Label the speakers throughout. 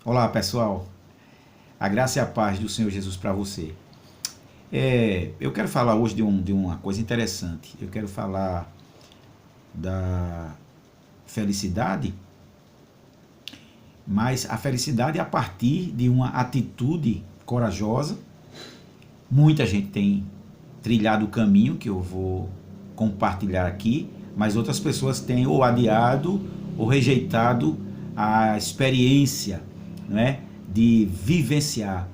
Speaker 1: Olá, pessoal. A graça e a paz do Senhor Jesus para você. Eu quero falar hoje de uma coisa interessante. Eu quero falar da felicidade, mas a felicidade é a partir de uma atitude corajosa. Muita gente tem trilhado o caminho que eu vou compartilhar aqui, mas outras pessoas têm ou adiado ou rejeitado a experiência, não é, de vivenciar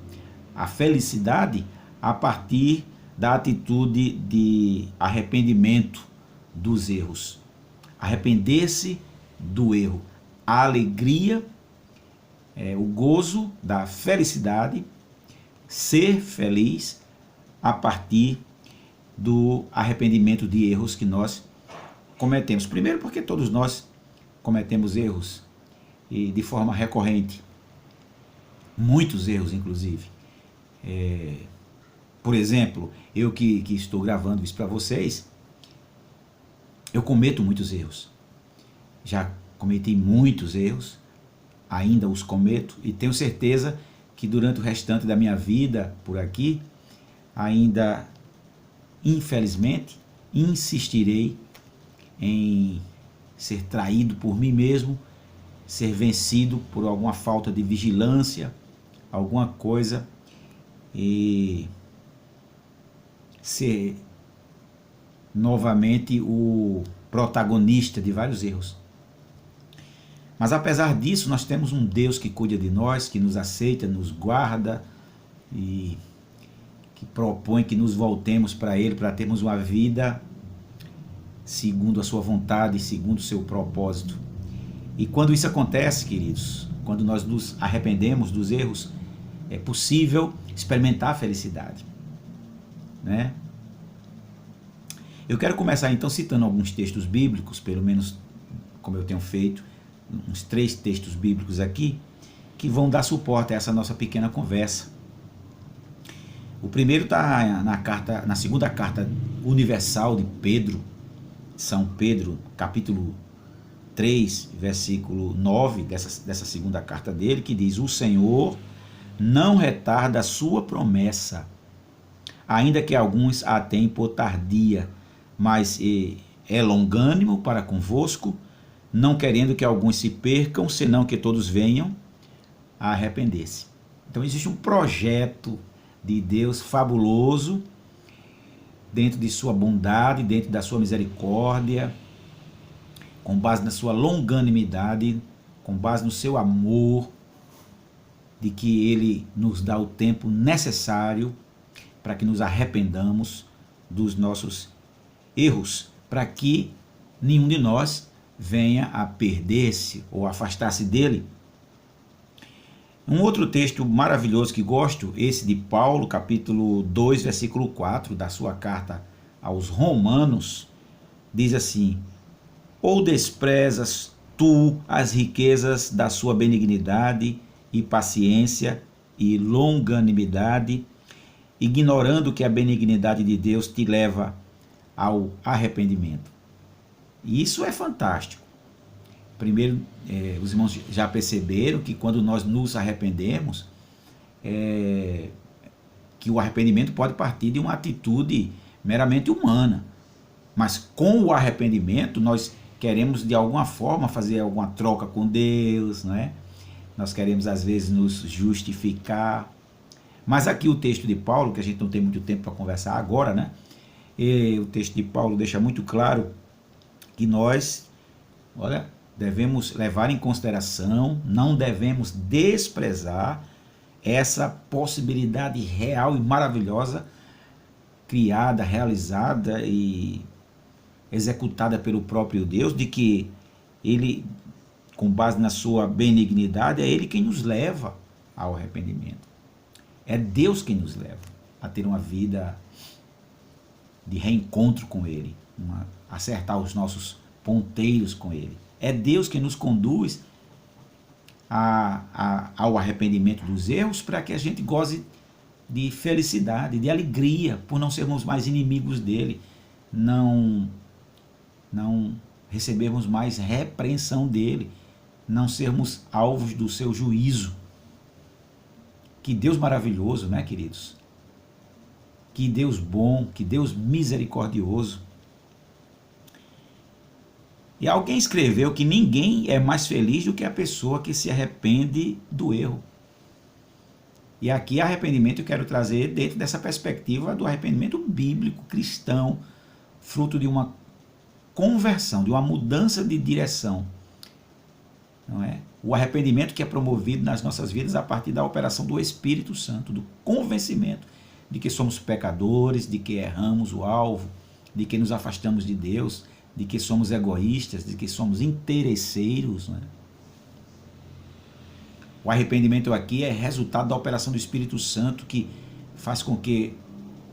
Speaker 1: a felicidade a partir da atitude de arrependimento dos erros. Arrepender-se do erro. A alegria, o gozo da felicidade, ser feliz a partir do arrependimento de erros que nós cometemos. Primeiro, porque todos nós cometemos erros e de forma recorrente, muitos erros, inclusive. Por exemplo, eu que estou gravando isso para vocês, eu cometo muitos erros. Já cometi muitos erros, ainda os cometo e tenho certeza que durante o restante da minha vida por aqui, ainda, infelizmente, insistirei em ser traído por mim mesmo, ser vencido por alguma falta de vigilância, alguma coisa, e ser novamente o protagonista de vários erros. Mas apesar disso, nós temos um Deus que cuida de nós, que nos aceita, nos guarda e que propõe que nos voltemos para Ele, para termos uma vida segundo a sua vontade, segundo o seu propósito. E quando isso acontece, queridos, quando nós nos arrependemos dos erros, é possível experimentar a felicidade, né? Eu quero começar então citando alguns textos bíblicos, pelo menos como eu tenho feito, uns 3 textos bíblicos aqui, que vão dar suporte a essa nossa pequena conversa. O primeiro está na segunda carta universal de Pedro, São Pedro, capítulo 3, versículo 9, dessa segunda carta dele, que diz: o Senhor não retarda a sua promessa, ainda que alguns a tenham por tardia, mas é longânimo para convosco, não querendo que alguns se percam, senão que todos venham a arrepender-se. Então existe um projeto de Deus fabuloso, dentro de sua bondade, dentro da sua misericórdia, com base na sua longanimidade, com base no seu amor, de que Ele nos dá o tempo necessário para que nos arrependamos dos nossos erros, para que nenhum de nós venha a perder-se ou afastar-se dele. Um outro texto maravilhoso que gosto, esse de Paulo, capítulo 2, versículo 4, da sua carta aos Romanos, diz assim: ou desprezas tu as riquezas da sua benignidade e paciência e longanimidade, ignorando que a benignidade de Deus te leva ao arrependimento. E isso é fantástico. Primeiro, os irmãos já perceberam que quando nós nos arrependemos, que o arrependimento pode partir de uma atitude meramente humana. Mas com o arrependimento, nós queremos de alguma forma fazer alguma troca com Deus, não é? Nós queremos às vezes nos justificar. Mas aqui o texto de Paulo, que a gente não tem muito tempo para conversar agora, né? E o texto de Paulo deixa muito claro que nós, devemos levar em consideração, não devemos desprezar essa possibilidade real e maravilhosa, criada, realizada e executada pelo próprio Deus, de que Ele, com base na sua benignidade, é Ele quem nos leva ao arrependimento. É Deus quem nos leva a ter uma vida de reencontro com Ele, acertar os nossos ponteiros com Ele. É Deus quem nos conduz ao arrependimento dos erros, para que a gente goze de felicidade, de alegria, por não sermos mais inimigos dele, não recebermos mais repreensão dele, não sermos alvos do seu juízo. Que Deus maravilhoso, né, queridos? Que Deus bom, que Deus misericordioso. E alguém escreveu que ninguém é mais feliz do que a pessoa que se arrepende do erro. E aqui arrependimento eu quero trazer dentro dessa perspectiva do arrependimento bíblico, cristão, fruto de uma conversão, de uma mudança de direção. Não é? O arrependimento que é promovido nas nossas vidas a partir da operação do Espírito Santo, do convencimento de que somos pecadores, de que erramos o alvo, de que nos afastamos de Deus, de que somos egoístas, de que somos interesseiros. Não é? O arrependimento aqui é resultado da operação do Espírito Santo, que faz com que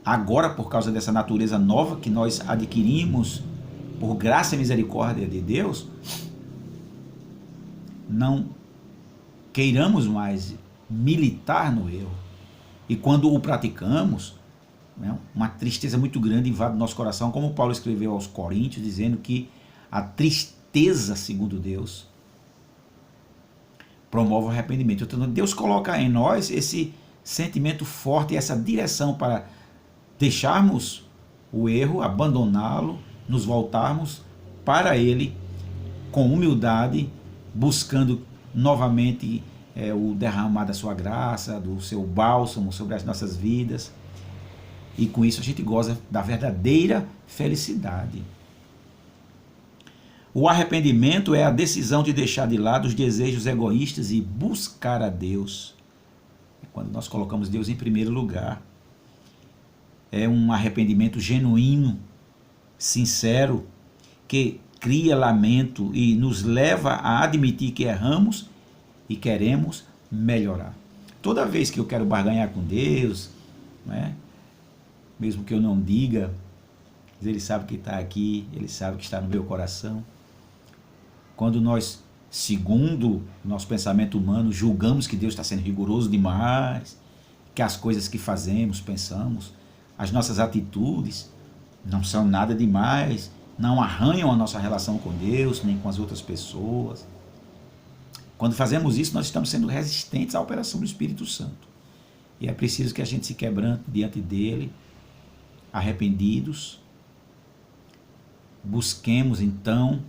Speaker 1: agora, por causa dessa natureza nova que nós adquirimos por graça e misericórdia de Deus, não queiramos mais militar no erro. E quando o praticamos, né, uma tristeza muito grande invade o nosso coração, como Paulo escreveu aos Coríntios, dizendo que a tristeza, segundo Deus, promove o arrependimento. Então Deus coloca em nós esse sentimento forte, essa direção para deixarmos o erro, abandoná-lo, nos voltarmos para Ele com humildade, buscando novamente o derramar da sua graça, do seu bálsamo sobre as nossas vidas. E com isso a gente goza da verdadeira felicidade. O arrependimento é a decisão de deixar de lado os desejos egoístas e buscar a Deus. É quando nós colocamos Deus em primeiro lugar. É um arrependimento genuíno, sincero, que cria lamento e nos leva a admitir que erramos e queremos melhorar. Toda vez que eu quero barganhar com Deus, né, mesmo que eu não diga, Ele sabe que está aqui, Ele sabe que está no meu coração. Quando nós, segundo o nosso pensamento humano, julgamos que Deus está sendo rigoroso demais, que as coisas que fazemos, pensamos, as nossas atitudes não são nada demais, não arranham a nossa relação com Deus, nem com as outras pessoas. Quando fazemos isso, nós estamos sendo resistentes à operação do Espírito Santo. E é preciso que a gente se quebrante diante dele, arrependidos. Busquemos, então,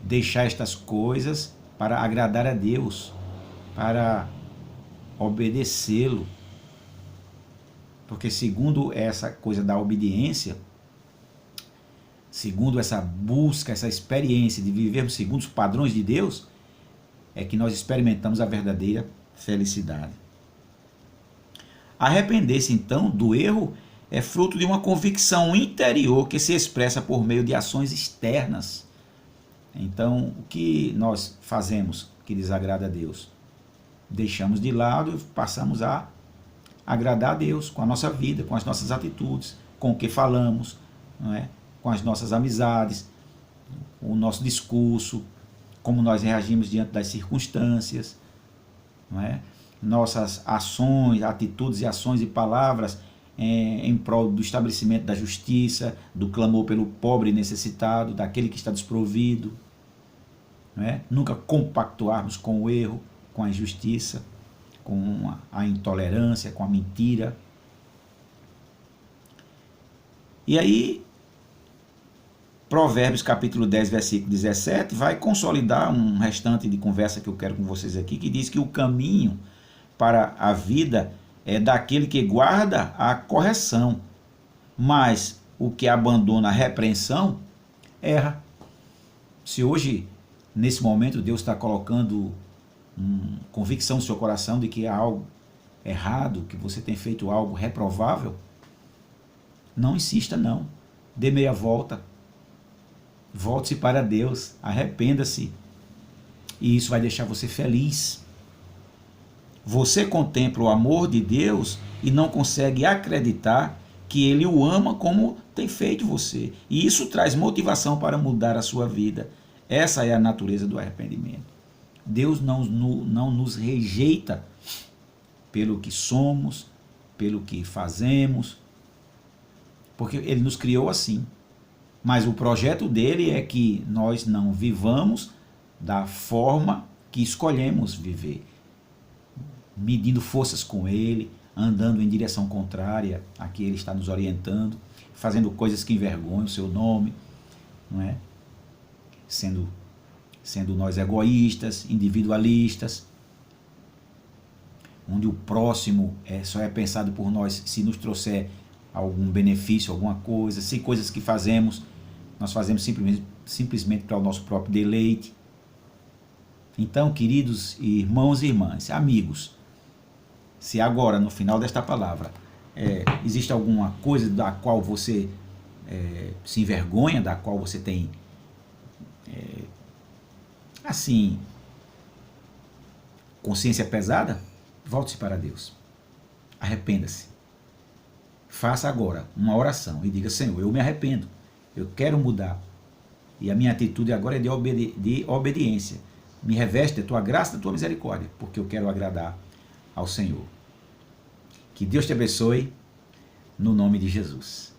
Speaker 1: deixar estas coisas para agradar a Deus, para obedecê-lo. Porque segundo essa coisa da obediência, segundo essa busca, essa experiência de vivermos segundo os padrões de Deus, é que nós experimentamos a verdadeira felicidade. Arrepender-se, então, do erro é fruto de uma convicção interior que se expressa por meio de ações externas. Então, o que nós fazemos que desagrada a Deus? Deixamos de lado e passamos a agradar a Deus com a nossa vida, com as nossas atitudes, com o que falamos, não é? Com as nossas amizades, o nosso discurso, como nós reagimos diante das circunstâncias, não é? Nossas ações, atitudes e ações e palavras em prol do estabelecimento da justiça, do clamor pelo pobre e necessitado, daquele que está desprovido, não é? Nunca compactuarmos com o erro, com a injustiça, com a intolerância, com a mentira. E aí, Provérbios capítulo 10, versículo 17, vai consolidar um restante de conversa que eu quero com vocês aqui, que diz que o caminho para a vida é daquele que guarda a correção, mas o que abandona a repreensão erra. Se hoje, nesse momento, Deus está colocando convicção no seu coração de que há algo errado, que você tem feito algo reprovável, não insista não, dê meia volta, volte-se para Deus, arrependa-se, e isso vai deixar você feliz. Você contempla o amor de Deus e não consegue acreditar que Ele o ama como tem feito você, e isso traz motivação para mudar a sua vida. Essa é a natureza do arrependimento. Deus não nos rejeita pelo que somos, pelo que fazemos, porque Ele nos criou assim. Mas o projeto dele é que nós não vivamos da forma que escolhemos viver. medindo forças com Ele, andando em direção contrária a que Ele está nos orientando, fazendo coisas que envergonham o seu nome, não é? Sendo nós egoístas, individualistas, onde o próximo só é pensado por nós se nos trouxer algum benefício, alguma coisa, se coisas que nós fazemos simplesmente para o nosso próprio deleite. Então, queridos irmãos e irmãs, amigos, se agora, no final desta palavra, existe alguma coisa da qual você se envergonha, da qual você tem, assim, consciência pesada, volte-se para Deus. Arrependa-se. Faça agora uma oração e diga: Senhor, eu me arrependo, eu quero mudar. E a minha atitude agora é de obediência. Me reveste da tua graça e da tua misericórdia, porque eu quero agradar ao Senhor. Que Deus te abençoe, no nome de Jesus.